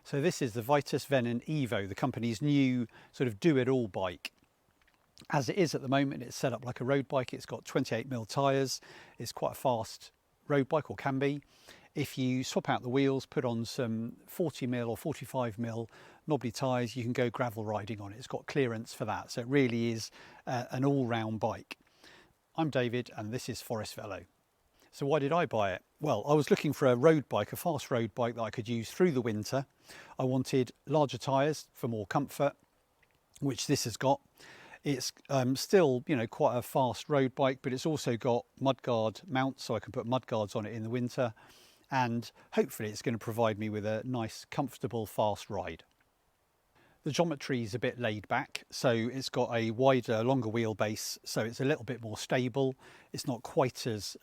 So this is the Vitus Venon Evo, the company's new sort of do-it-all bike. As it is at the moment, it's set up like a road bike. It's got 28mm tyres. It's quite a fast road bike, or can be. If you swap out the wheels, put on some 40mm or 45mm knobbly tyres, you can go gravel riding on it. It's got clearance for that. So it really is an all-round bike. I'm David and this is Forest Velo. So why did I buy it? Well, I was looking for a road bike, a fast road bike that I could use through the winter. I wanted larger tyres for more comfort, which this has got. It's still, you know, quite a fast road bike, but it's also got mudguard mounts, so I can put mudguards on it in the winter. And hopefully it's going to provide me with a nice, comfortable, fast ride. The geometry is a bit laid back, so it's got a wider, longer wheelbase, so it's a little bit more stable. It's not quite as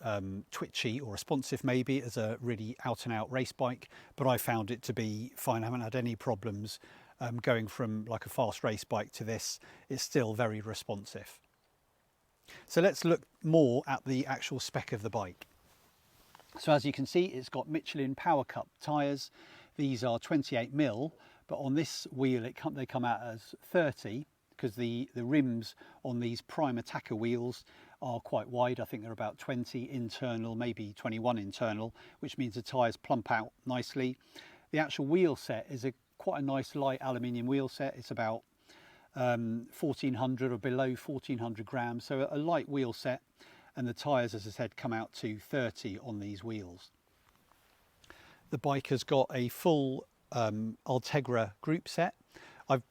twitchy or responsive maybe as a really out-and-out race bike, but I found it to be fine. I haven't had any problems going from like a fast race bike to this. It's still very responsive. So let's look more at the actual spec of the bike. So as you can see, it's got Michelin Power Cup tyres. These are 28mm. But on this wheel, they come out as 30 because the rims on these prime attacker wheels are quite wide. I think they're about 20 internal, maybe 21 internal, which means the tyres plump out nicely. The actual wheel set is quite a nice light aluminium wheel set. It's about 1400 or below 1400 grams, so a light wheel set. And the tyres, as I said, come out to 30 on these wheels. The bike has got a full Ultegra group set. I'm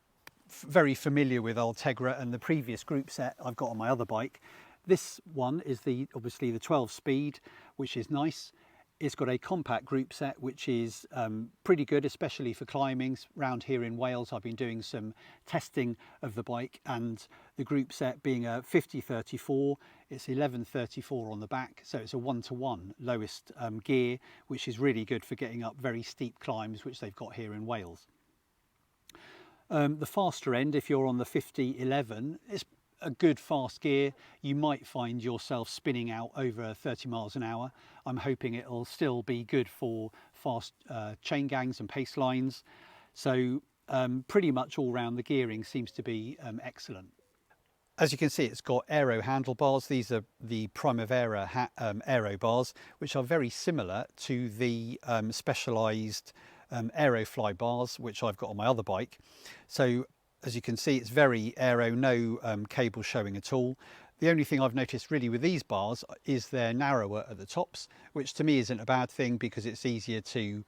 very familiar with Ultegra and the previous group set I've got on my other bike. This one is obviously the 12 speed, which is nice. It's got a compact group set, which is pretty good, especially for climbing. Round here in Wales, I've been doing some testing of the bike, and the group set being a 50-34, it's 11-34 on the back, so it's a 1-to-1 lowest gear, which is really good for getting up very steep climbs, which they've got here in Wales. The faster end, if you're on the 50-11, it's a good fast gear. You might find yourself spinning out over 30 miles an hour. I'm hoping it'll still be good for fast chain gangs and pace lines. So pretty much all round the gearing seems to be excellent. As you can see, it's got aero handlebars. These are the Primavera aero bars, which are very similar to the specialised Aerofly bars, which I've got on my other bike. So as you can see, it's very aero, no cable showing at all. The only thing I've noticed really with these bars is they're narrower at the tops, which to me isn't a bad thing because it's easier to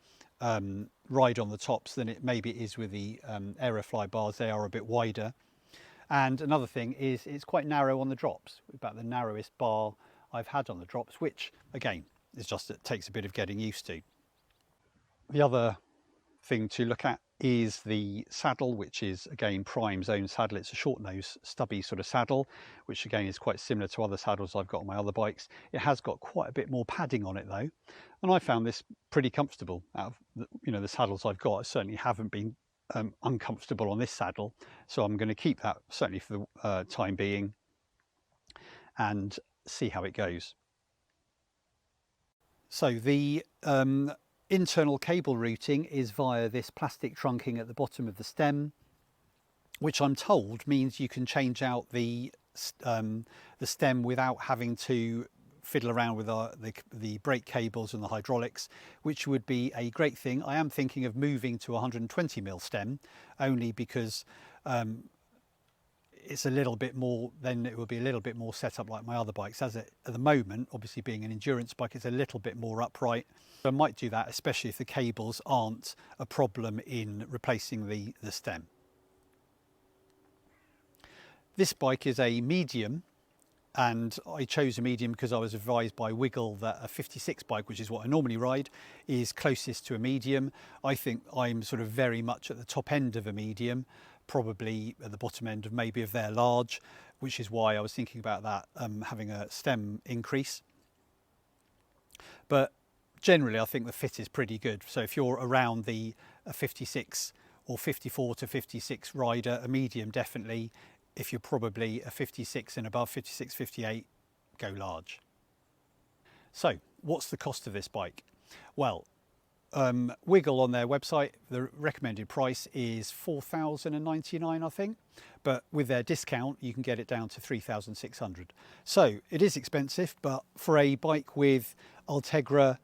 ride on the tops than it maybe is with the Aerofly bars. They are a bit wider. And another thing is it's quite narrow on the drops, about the narrowest bar I've had on the drops, which again, is just, it takes a bit of getting used to. The other thing to look at is the saddle, which is again Prime's own saddle. It's a short nose, stubby sort of saddle, which again is quite similar to other saddles I've got on my other bikes. It has got quite a bit more padding on it though, and I found this pretty comfortable. Out of the saddles I've got, I certainly haven't been uncomfortable on this saddle, so I'm going to keep that certainly for the time being and see how it goes. So the internal cable routing is via this plastic trunking at the bottom of the stem, which I'm told means you can change out the stem without having to fiddle around with the brake cables and the hydraulics, which would be a great thing. I am thinking of moving to a 120mm stem, only because it's a little bit more, then it will be a little bit more set up like my other bikes. As at the moment, obviously being an endurance bike, it's a little bit more upright. So I might do that, especially if the cables aren't a problem in replacing the stem. This bike is a medium, and I chose a medium because I was advised by Wiggle that a 56 bike, which is what I normally ride, is closest to a medium. I think I'm sort of very much at the top end of a medium, probably at the bottom end of maybe of their large, which is why I was thinking about that, having a stem increase. But generally I think the fit is pretty good. So if you're around the 56 or 54 to 56 rider, a medium definitely. If you're probably a 56 and above, 56, 58, go large. So what's the cost of this bike? Well, Wiggle on their website, the recommended price is $4,099, I think, but with their discount you can get it down to $3,600. So it is expensive, but for a bike with Ultegra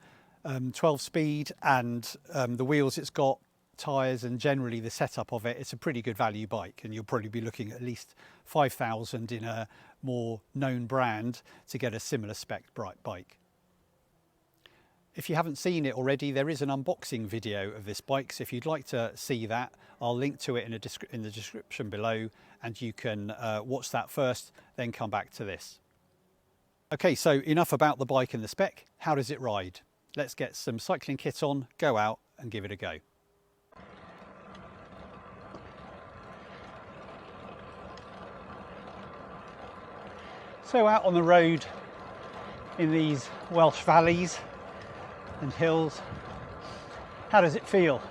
12 speed and the wheels it's got, tyres, and generally the setup of it, it's a pretty good value bike, and you'll probably be looking at least 5,000 in a more known brand to get a similar spec bike. If you haven't seen it already, there is an unboxing video of this bike, so if you'd like to see that, I'll link to it in the description below, and you can watch that first, then come back to this. Okay, so enough about the bike and the spec. How does it ride? Let's get some cycling kit on, go out and give it a go. So out on the road in these Welsh valleys and hills, how does it feel?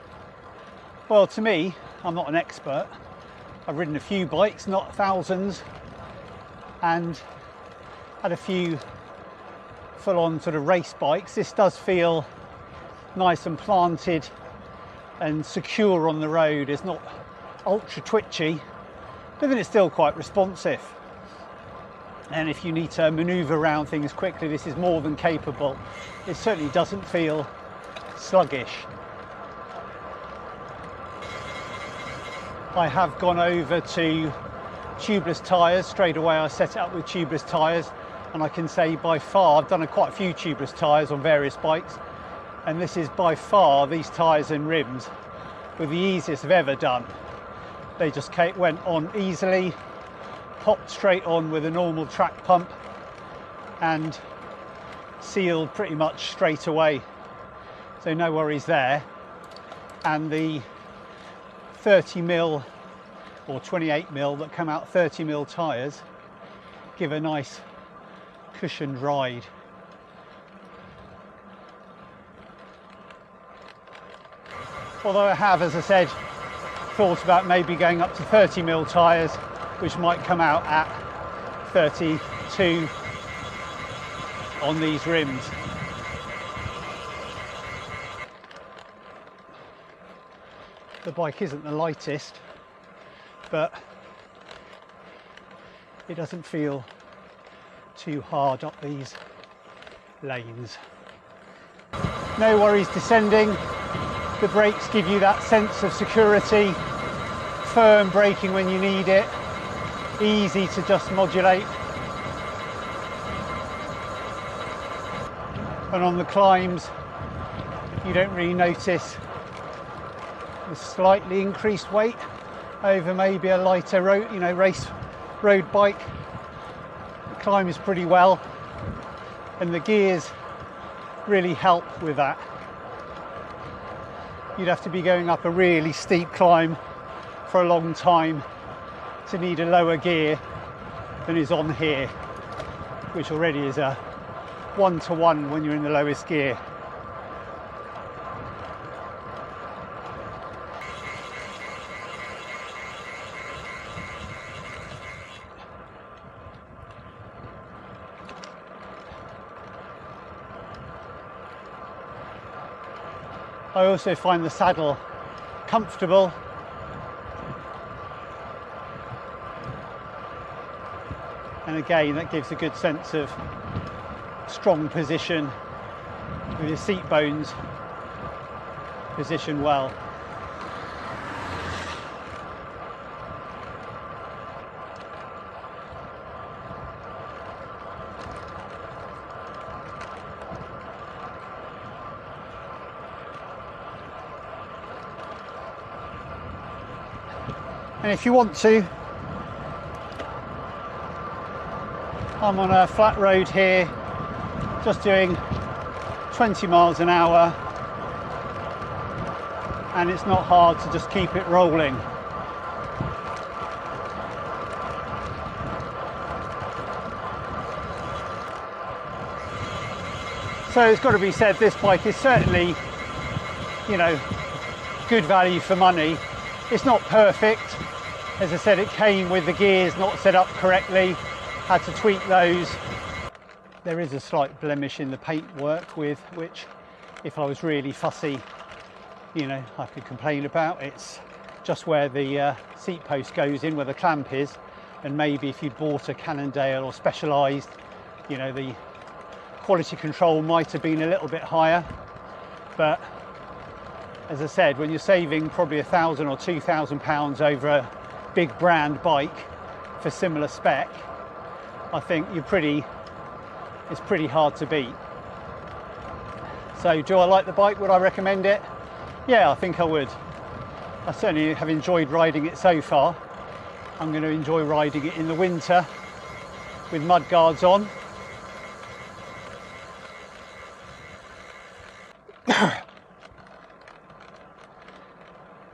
Well, to me, I'm not an expert. I've ridden a few bikes, not thousands, and had a few full-on sort of race bikes. This does feel nice and planted and secure on the road. It's not ultra twitchy, but then it's still quite responsive. And if you need to maneuver around things quickly, this is more than capable. It certainly doesn't feel sluggish. I have gone over to tubeless tyres. Straight away I set it up with tubeless tyres, and I can say by far, I've done quite a few tubeless tyres on various bikes, and this is by far, these tyres and rims were the easiest I've ever done. They just went on easily, popped straight on with a normal track pump and sealed pretty much straight away, so no worries there. And the 30mm or 28mm that come out 30mm tyres give a nice cushioned ride. Although I have, as I said, thought about maybe going up to 30mm tyres, which might come out at 32 on these rims. The bike isn't the lightest, but it doesn't feel too hard up these lanes. No worries descending. The brakes give you that sense of security, firm braking when you need it, easy to just modulate. And on the climbs, you don't really notice the slightly increased weight over maybe a lighter road, race road bike. It climbs pretty well, and the gears really help with that. You'd have to be going up a really steep climb for a long time to need a lower gear than is on here, which already is a 1-to-1 when you're in the lowest gear. I also find the saddle comfortable. And again, that gives a good sense of strong position with your seat bones positioned well. And if you want to, I'm on a flat road here, just doing 20 miles an hour, and it's not hard to just keep it rolling. So it's got to be said, this bike is certainly, good value for money. It's not perfect. As I said, it came with the gears not set up correctly, had to tweak those. There is a slight blemish in the paintwork, with which, if I was really fussy, you know, I could complain about. It's just where the seat post goes in, where the clamp is, and maybe if you'd bought a Cannondale or Specialized, you know, the quality control might have been a little bit higher. But as I said, when you're saving probably £1,000 or £2,000 over a big brand bike for similar spec, I think it's pretty hard to beat. So do I like the bike? Would I recommend it? Yeah, I think I would. I certainly have enjoyed riding it so far. I'm going to enjoy riding it in the winter with mud guards on.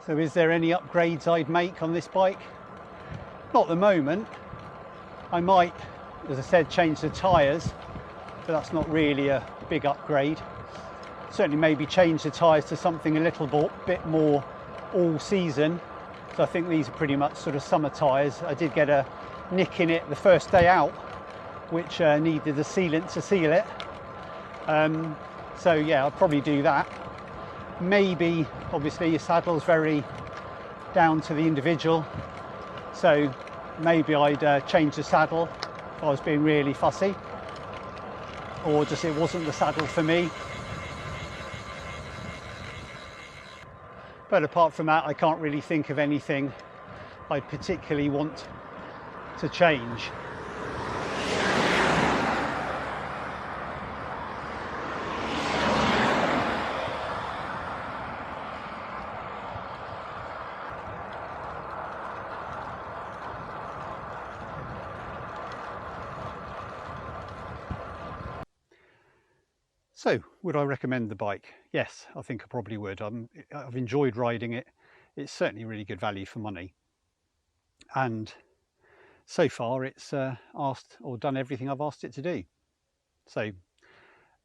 So is there any upgrades I'd make on this bike? Not at the moment. I might, as I said, change the tyres, but that's not really a big upgrade. Certainly maybe change the tyres to something a little bit more all season. So I think these are pretty much sort of summer tyres. I did get a nick in it the first day out, which needed a sealant to seal it. So yeah, I'll probably do that. Maybe, obviously your saddle's very down to the individual, so maybe I'd change the saddle if I was being really fussy, or just it wasn't the saddle for me. But apart from that, I can't really think of anything I'd particularly want to change. So, would I recommend the bike? Yes, I think I probably would. I've enjoyed riding it. It's certainly really good value for money. And so far it's asked or done everything I've asked it to do. So,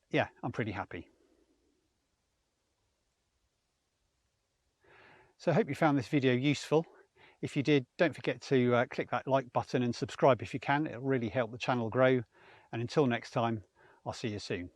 yeah, I'm pretty happy. So I hope you found this video useful. If you did, don't forget to click that like button and subscribe if you can. It'll really help the channel grow. And until next time, I'll see you soon.